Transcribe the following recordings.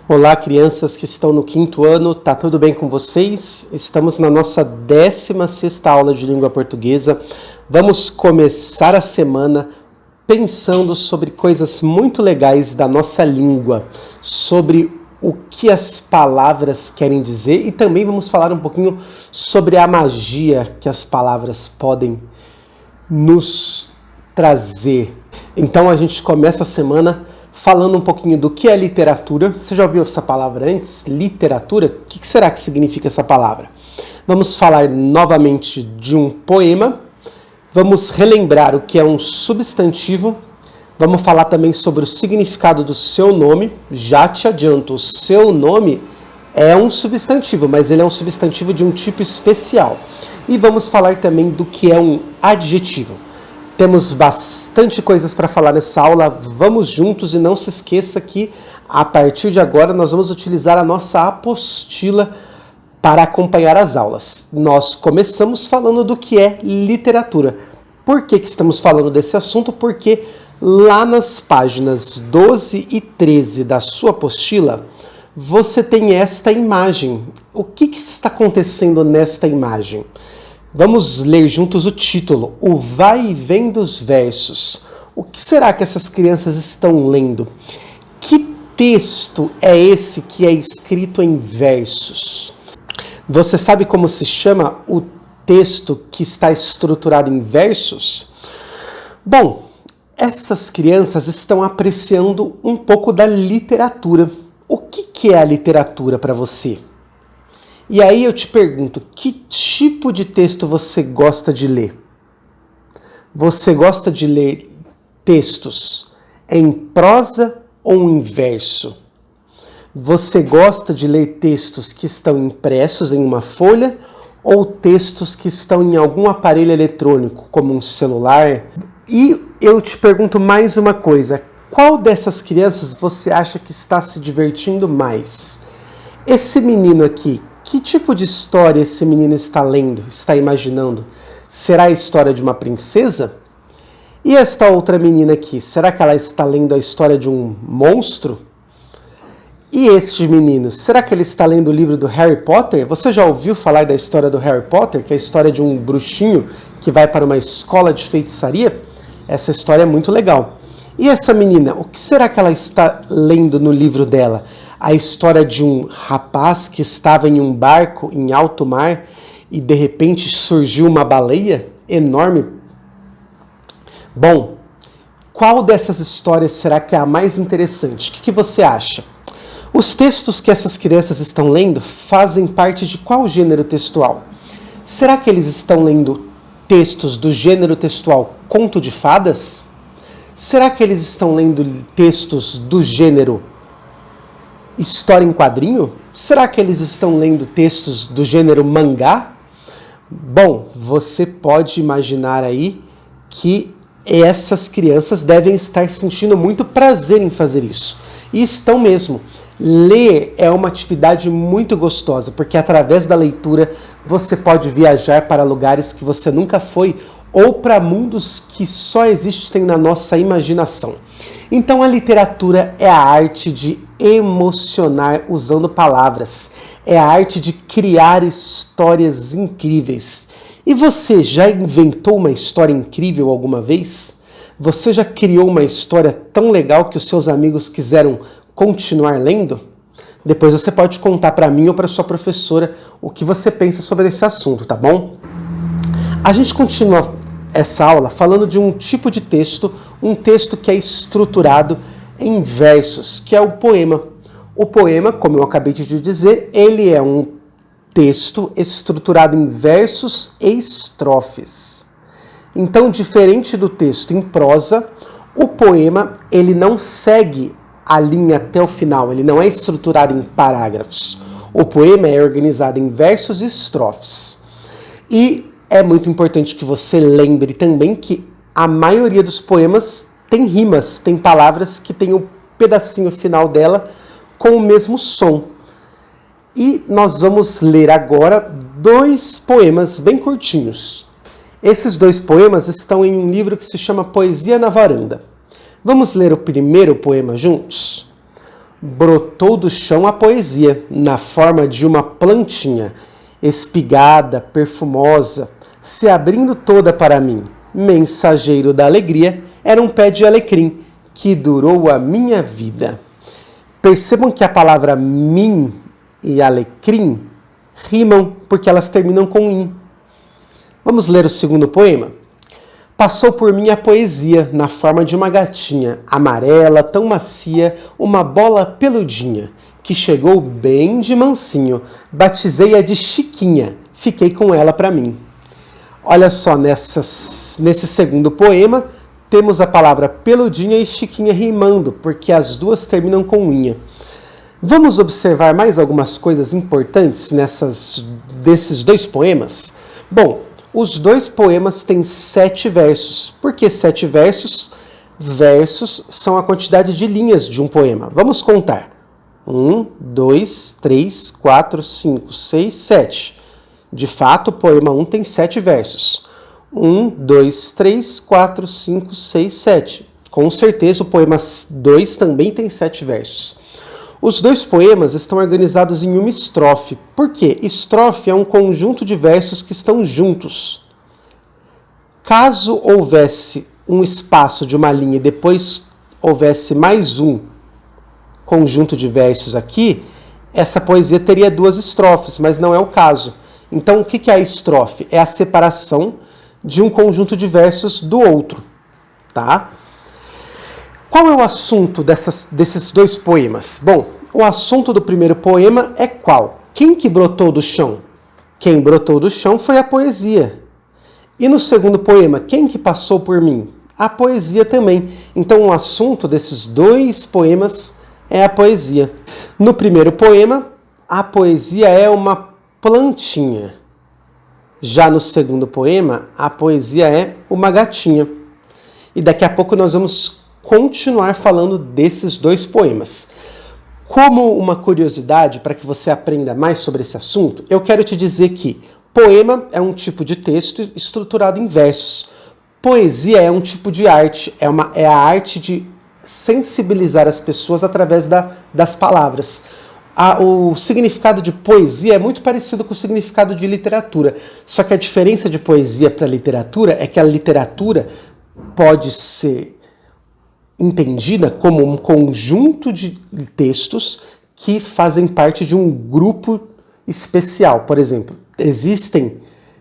Olá, crianças que estão no 5º ano, tá tudo bem com vocês? Estamos na nossa 16ª aula de língua portuguesa. Vamos começar a semana pensando sobre coisas muito legais da nossa língua, sobre o que as palavras querem dizer e também vamos falar um pouquinho sobre a magia que as palavras podem nos trazer. Então a gente começa a semana falando um pouquinho do que é literatura. Você já ouviu essa palavra antes? Literatura? O que será que significa essa palavra? Vamos falar novamente de um poema. Vamos relembrar o que é um substantivo. Vamos falar também sobre o significado do seu nome. Já te adianto, o seu nome é um substantivo, mas ele é um substantivo de um tipo especial. E vamos falar também do que é um adjetivo. Temos bastante coisas para falar nessa aula, vamos juntos e não se esqueça que a partir de agora nós vamos utilizar a nossa apostila para acompanhar as aulas. Nós começamos falando do que é literatura. Por que estamos falando desse assunto? Porque lá nas páginas 12 e 13 da sua apostila, você tem esta imagem. O que está acontecendo nesta imagem? Vamos ler juntos o título, o vai e vem dos versos. O que será que essas crianças estão lendo? Que texto é esse que é escrito em versos? Você sabe como se chama o texto que está estruturado em versos? Bom, essas crianças estão apreciando um pouco da literatura. O que é a literatura para você? E aí eu te pergunto, que tipo de texto você gosta de ler? Você gosta de ler textos em prosa ou em verso? Você gosta de ler textos que estão impressos em uma folha ou textos que estão em algum aparelho eletrônico, como um celular? E eu te pergunto mais uma coisa, qual dessas crianças você acha que está se divertindo mais? Esse menino aqui, que tipo de história esse menino está lendo, está imaginando? Será a história de uma princesa? E esta outra menina aqui, será que ela está lendo a história de um monstro? E este menino, será que ele está lendo o livro do Harry Potter? Você já ouviu falar da história do Harry Potter, que é a história de um bruxinho que vai para uma escola de feitiçaria? Essa história é muito legal. E essa menina, o que será que ela está lendo no livro dela? A história de um rapaz que estava em um barco em alto mar e de repente surgiu uma baleia enorme. Bom, qual dessas histórias será que é a mais interessante? O que você acha? Os textos que essas crianças estão lendo fazem parte de qual gênero textual? Será que eles estão lendo textos do gênero textual conto de fadas? Será que eles estão lendo textos do gênero história em quadrinho? Será que eles estão lendo textos do gênero mangá? Bom, você pode imaginar aí que essas crianças devem estar sentindo muito prazer em fazer isso. E estão mesmo. Ler é uma atividade muito gostosa, porque através da leitura você pode viajar para lugares que você nunca foi ou para mundos que só existem na nossa imaginação. Então a literatura é a arte de emocionar usando palavras, é a arte de criar histórias incríveis. E você já inventou uma história incrível alguma vez? Você já criou uma história tão legal que os seus amigos quiseram continuar lendo? Depois você pode contar para mim ou para sua professora o que você pensa sobre esse assunto, tá bom? A gente continua essa aula falando de um tipo de texto, um texto que é estruturado em versos, que é o poema. O poema, como eu acabei de dizer, ele é um texto estruturado em versos e estrofes. Então, diferente do texto em prosa, o poema ele não segue a linha até o final, ele não é estruturado em parágrafos. O poema é organizado em versos e estrofes. E é muito importante que você lembre também que a maioria dos poemas tem rimas, tem palavras que tem o pedacinho final dela com o mesmo som. E nós vamos ler agora 2 poemas bem curtinhos. Esses 2 poemas estão em um livro que se chama Poesia na Varanda. Vamos ler o primeiro poema juntos? Brotou do chão a poesia, na forma de uma plantinha, espigada, perfumosa, se abrindo toda para mim. Mensageiro da alegria, era um pé de alecrim, que durou a minha vida. Percebam que a palavra mim e alecrim rimam, porque elas terminam com in. Vamos ler o segundo poema? Passou por mim a poesia, na forma de uma gatinha, amarela, tão macia, uma bola peludinha, que chegou bem de mansinho. Batizei-a de Chiquinha, fiquei com ela para mim. Olha só, nesse segundo poema, temos a palavra peludinha e Chiquinha rimando, porque as duas terminam com unha. Vamos observar mais algumas coisas importantes desses dois poemas? Bom, os dois poemas têm 7 versos. Por que 7 versos? Versos são a quantidade de linhas de um poema. Vamos contar. 1, 2, 3, 4, 5, 6, 7. De fato, o poema 1 tem 7 versos. 1, 2, 3, 4, 5, 6, 7. Com certeza, o poema 2 também tem 7 versos. Os dois poemas estão organizados em uma estrofe. Por quê? Estrofe é um conjunto de versos que estão juntos. Caso houvesse um espaço de uma linha e depois houvesse mais um conjunto de versos aqui, essa poesia teria 2 estrofes, mas não é o caso. Então, o que é a estrofe? É a separação de um conjunto de versos do outro, tá? Qual é o assunto desses dois poemas? Bom, o assunto do primeiro poema é qual? Quem que brotou do chão? Quem brotou do chão foi a poesia. E no segundo poema, quem que passou por mim? A poesia também. Então o assunto desses dois poemas é a poesia. No primeiro poema, a poesia é uma plantinha. Já no segundo poema, a poesia é uma gatinha. E daqui a pouco nós vamos continuar falando desses dois poemas. Como uma curiosidade, para que você aprenda mais sobre esse assunto, eu quero te dizer que poema é um tipo de texto estruturado em versos. Poesia é um tipo de arte, é a arte de sensibilizar as pessoas através das palavras. O significado de poesia é muito parecido com o significado de literatura, só que a diferença de poesia para literatura é que a literatura pode ser entendida como um conjunto de textos que fazem parte de um grupo especial. Por exemplo, existem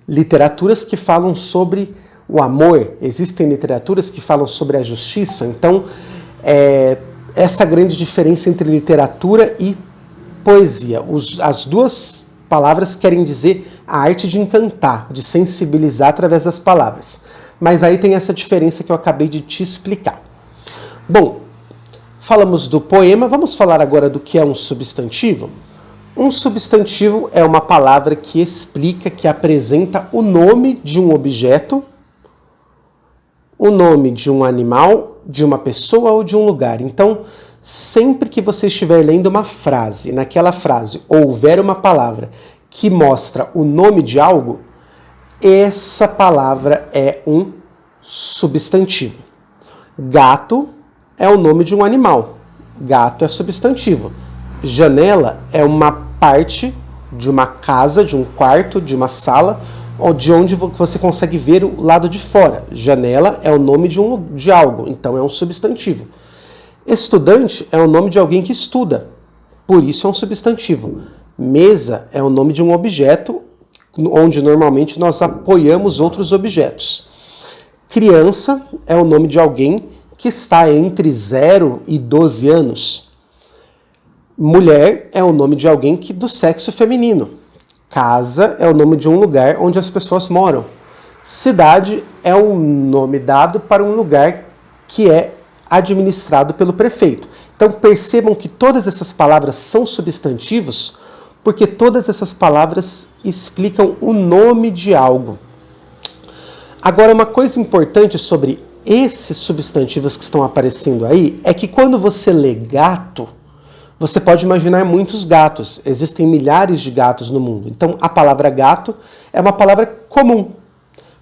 literaturas que falam sobre o amor, existem literaturas que falam sobre a justiça. Então, essa grande diferença entre literatura e poesia. As duas palavras querem dizer a arte de encantar, de sensibilizar através das palavras. Mas aí tem essa diferença que eu acabei de te explicar. Bom, falamos do poema, vamos falar agora do que é um substantivo? Um substantivo é uma palavra que explica, que apresenta o nome de um objeto, o nome de um animal, de uma pessoa ou de um lugar. Então, sempre que você estiver lendo uma frase, naquela frase houver uma palavra que mostra o nome de algo, essa palavra é um substantivo. Gato é o nome de um animal. Gato é substantivo. Janela é uma parte de uma casa, de um quarto, de uma sala, de onde você consegue ver o lado de fora. Janela é o nome de algo, então é um substantivo. Estudante é o nome de alguém que estuda, por isso é um substantivo. Mesa é o nome de um objeto, onde normalmente nós apoiamos outros objetos. Criança é o nome de alguém que está entre 0 e 12 anos. Mulher é o nome de alguém do sexo feminino. Casa é o nome de um lugar onde as pessoas moram. Cidade é o nome dado para um lugar que é administrado pelo prefeito. Então percebam que todas essas palavras são substantivos, porque todas essas palavras explicam o nome de algo. Agora, uma coisa importante sobre esses substantivos que estão aparecendo aí é que quando você lê gato, você pode imaginar muitos gatos. Existem milhares de gatos no mundo. Então, a palavra gato é uma palavra comum.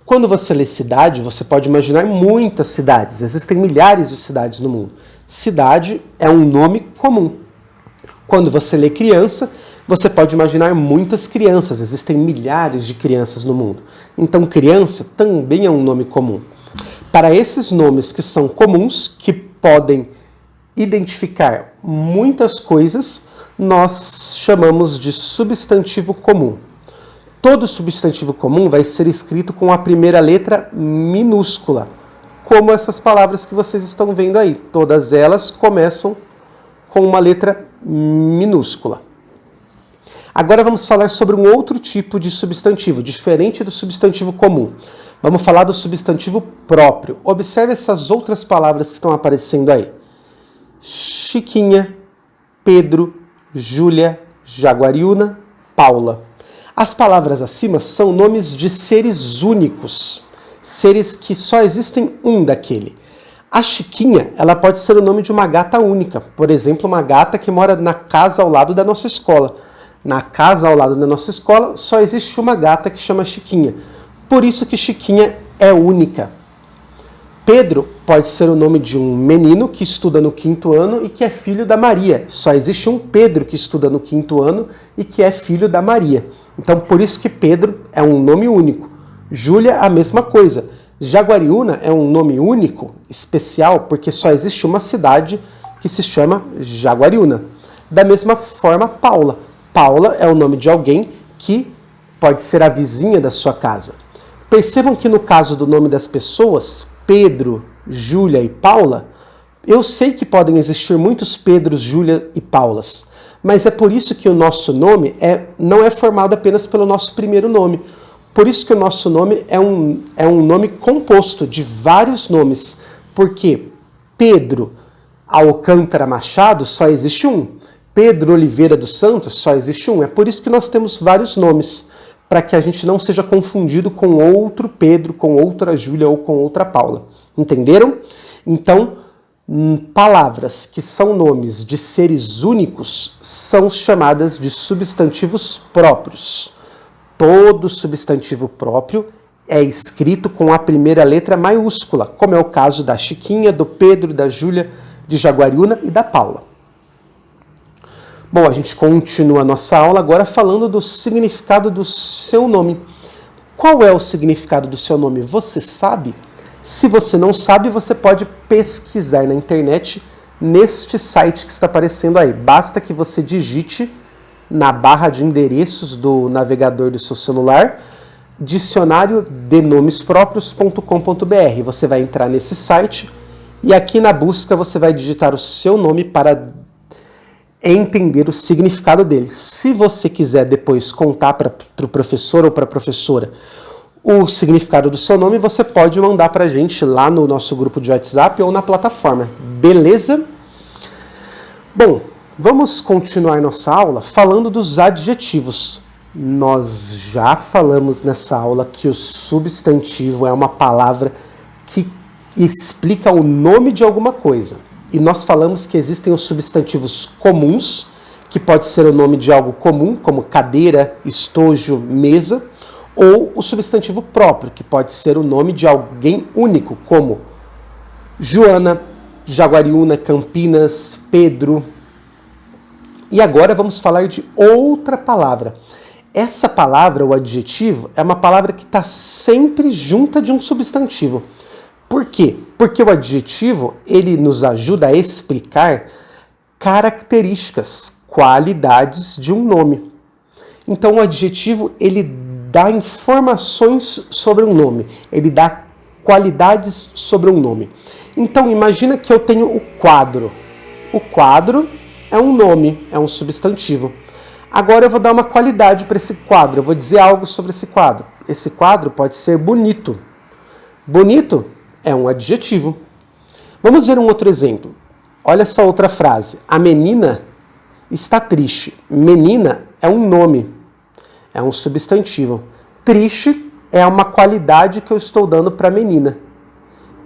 Quando você lê cidade, você pode imaginar muitas cidades. Existem milhares de cidades no mundo. Cidade é um nome comum. Quando você lê criança, você pode imaginar muitas crianças, existem milhares de crianças no mundo. Então, criança também é um nome comum. Para esses nomes que são comuns, que podem identificar muitas coisas, nós chamamos de substantivo comum. Todo substantivo comum vai ser escrito com a primeira letra minúscula, como essas palavras que vocês estão vendo aí. Todas elas começam com uma letra minúscula. Agora vamos falar sobre um outro tipo de substantivo, diferente do substantivo comum. Vamos falar do substantivo próprio. Observe essas outras palavras que estão aparecendo aí. Chiquinha, Pedro, Júlia, Jaguariúna, Paula. As palavras acima são nomes de seres únicos, seres que só existem um daquele. A Chiquinha, ela pode ser o nome de uma gata única, por exemplo, uma gata que mora na casa ao lado da nossa escola. Na casa ao lado da nossa escola só existe uma gata que chama Chiquinha, por isso que Chiquinha é única. Pedro pode ser o nome de um menino que estuda no 5º ano e que é filho da Maria. Só existe um Pedro que estuda no 5º ano e que é filho da Maria. Então, por isso que Pedro é um nome único. Júlia, a mesma coisa. Jaguariúna é um nome único, especial, porque só existe uma cidade que se chama Jaguariúna. Da mesma forma, Paula. Paula é o nome de alguém que pode ser a vizinha da sua casa. Percebam que no caso do nome das pessoas, Pedro, Júlia e Paula, eu sei que podem existir muitos Pedros, Júlia e Paulas, mas é por isso que o nosso nome não é formado apenas pelo nosso primeiro nome. Por isso que o nosso nome é um nome composto de vários nomes, porque Pedro Alcântara Machado só existe um, Pedro Oliveira dos Santos só existe um. É por isso que nós temos vários nomes, para que a gente não seja confundido com outro Pedro, com outra Júlia ou com outra Paula. Entenderam? Então, palavras que são nomes de seres únicos são chamadas de substantivos próprios. Todo substantivo próprio é escrito com a primeira letra maiúscula, como é o caso da Chiquinha, do Pedro, da Júlia, de Jaguariúna e da Paula. Bom, a gente continua a nossa aula agora falando do significado do seu nome. Qual é o significado do seu nome? Você sabe? Se você não sabe, você pode pesquisar na internet neste site que está aparecendo aí. Basta que você digite na barra de endereços do navegador do seu celular dicionário de nomesproprios.com.br. Você vai entrar nesse site e aqui na busca você vai digitar o seu nome para entender o significado dele. Se você quiser depois contar para o professor ou para a professora o significado do seu nome, você pode mandar para a gente lá no nosso grupo de WhatsApp ou na plataforma. Beleza? Bom, vamos continuar nossa aula falando dos adjetivos. Nós já falamos nessa aula que o substantivo é uma palavra que explica o nome de alguma coisa. E nós falamos que existem os substantivos comuns, que pode ser o nome de algo comum, como cadeira, estojo, mesa, ou o substantivo próprio, que pode ser o nome de alguém único, como Joana, Jaguariúna, Campinas, Pedro. E agora vamos falar de outra palavra. Essa palavra, o adjetivo, é uma palavra que está sempre junta de um substantivo. Por quê? Porque o adjetivo, ele nos ajuda a explicar características, qualidades de um nome. Então, o adjetivo, ele dá informações sobre um nome, ele dá qualidades sobre um nome. Então, imagina que eu tenho o quadro. O quadro é um nome, é um substantivo. Agora eu vou dar uma qualidade para esse quadro, eu vou dizer algo sobre esse quadro. Esse quadro pode ser bonito. Bonito é um adjetivo. Vamos ver um outro exemplo. Olha essa outra frase. A menina está triste. Menina é um nome, é um substantivo. Triste é uma qualidade que eu estou dando para a menina.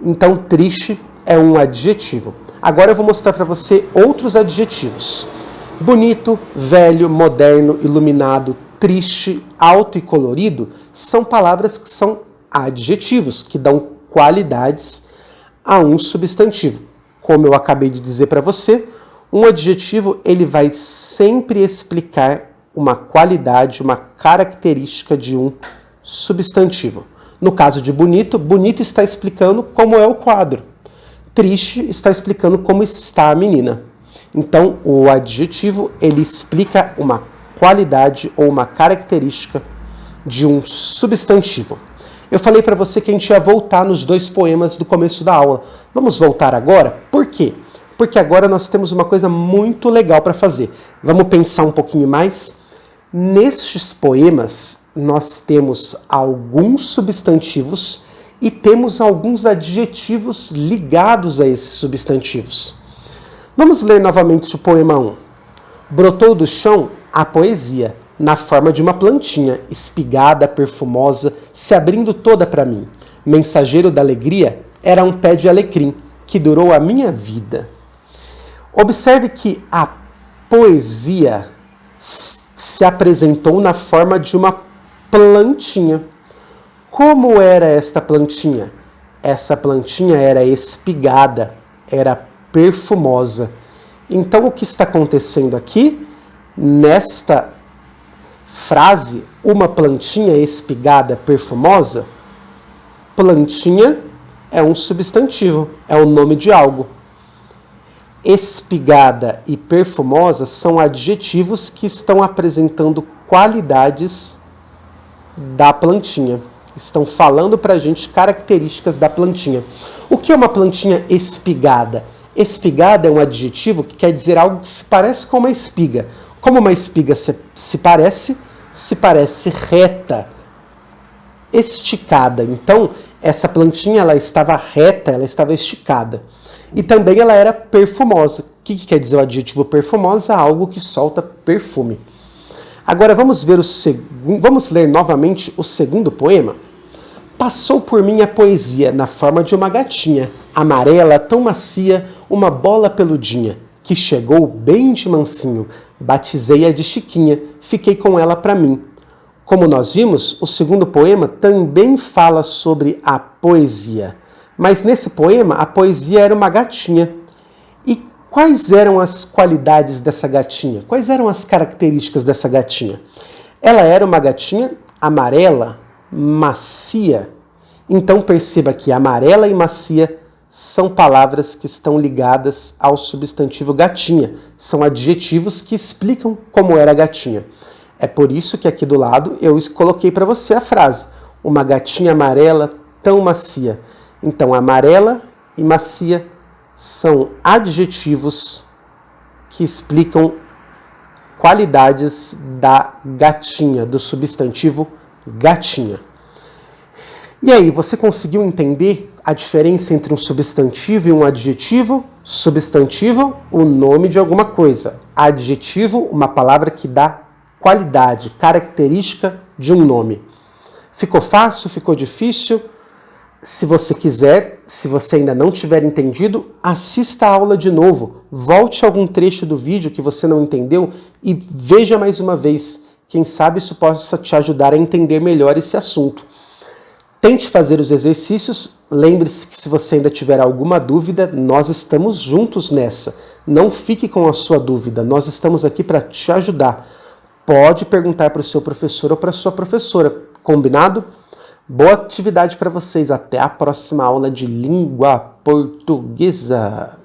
Então, triste é um adjetivo. Agora eu vou mostrar para você outros adjetivos. Bonito, velho, moderno, iluminado, triste, alto e colorido são palavras que são adjetivos, que dão qualidades a um substantivo. Como eu acabei de dizer para você, Um adjetivo, ele vai sempre explicar uma qualidade, uma característica de um substantivo. No caso de bonito, bonito está explicando como é o quadro. Triste está explicando como está a menina. Então, o adjetivo, ele explica uma qualidade ou uma característica de um substantivo. Eu falei para você que a gente ia voltar nos 2 poemas do começo da aula. Vamos voltar agora? Por quê? Porque agora nós temos uma coisa muito legal para fazer. Vamos pensar um pouquinho mais? Nestes poemas, nós temos alguns substantivos e temos alguns adjetivos ligados a esses substantivos. Vamos ler novamente o poema 1. Brotou do chão a poesia, na forma de uma plantinha, espigada, perfumosa, se abrindo toda para mim. Mensageiro da alegria, era um pé de alecrim, que durou a minha vida. Observe que a poesia se apresentou na forma de uma plantinha. Como era esta plantinha? Essa plantinha era espigada, era perfumosa. Então, o que está acontecendo aqui? Nesta frase, uma plantinha espigada, perfumosa, plantinha é um substantivo, é o nome de algo. Espigada e perfumosa são adjetivos que estão apresentando qualidades da plantinha. Estão falando para a gente características da plantinha. O que é uma plantinha espigada? Espigada é um adjetivo que quer dizer algo que se parece com uma espiga. Como uma espiga se parece reta, esticada. Então, essa plantinha ela estava reta, ela estava esticada. E também ela era perfumosa. O que quer dizer o adjetivo perfumosa? Algo que solta perfume. Agora vamos ler novamente o segundo poema. Passou por mim a poesia na forma de uma gatinha, amarela, tão macia, uma bola peludinha, que chegou bem de mansinho. Batizei-a de Chiquinha, fiquei com ela para mim. Como nós vimos, o segundo poema também fala sobre a poesia. Mas nesse poema, a poesia era uma gatinha. E quais eram as qualidades dessa gatinha? Quais eram as características dessa gatinha? Ela era uma gatinha amarela, macia. Então perceba que amarela e macia são palavras que estão ligadas ao substantivo gatinha. São adjetivos que explicam como era a gatinha. É por isso que aqui do lado eu coloquei para você a frase: uma gatinha amarela tão macia. Então amarela e macia são adjetivos que explicam qualidades da gatinha, do substantivo gatinha. E aí, você conseguiu entender a diferença entre um substantivo e um adjetivo? Substantivo, o nome de alguma coisa. Adjetivo, uma palavra que dá qualidade, característica de um nome. Ficou fácil? Ficou difícil? Se você quiser, se você ainda não tiver entendido, assista a aula de novo. Volte a algum trecho do vídeo que você não entendeu e veja mais uma vez. Quem sabe isso possa te ajudar a entender melhor esse assunto. Tente fazer os exercícios. Lembre-se que se você ainda tiver alguma dúvida, nós estamos juntos nessa. Não fique com a sua dúvida, nós estamos aqui para te ajudar. Pode perguntar para o seu professor ou para a sua professora. Combinado? Boa atividade para vocês. Até a próxima aula de língua portuguesa.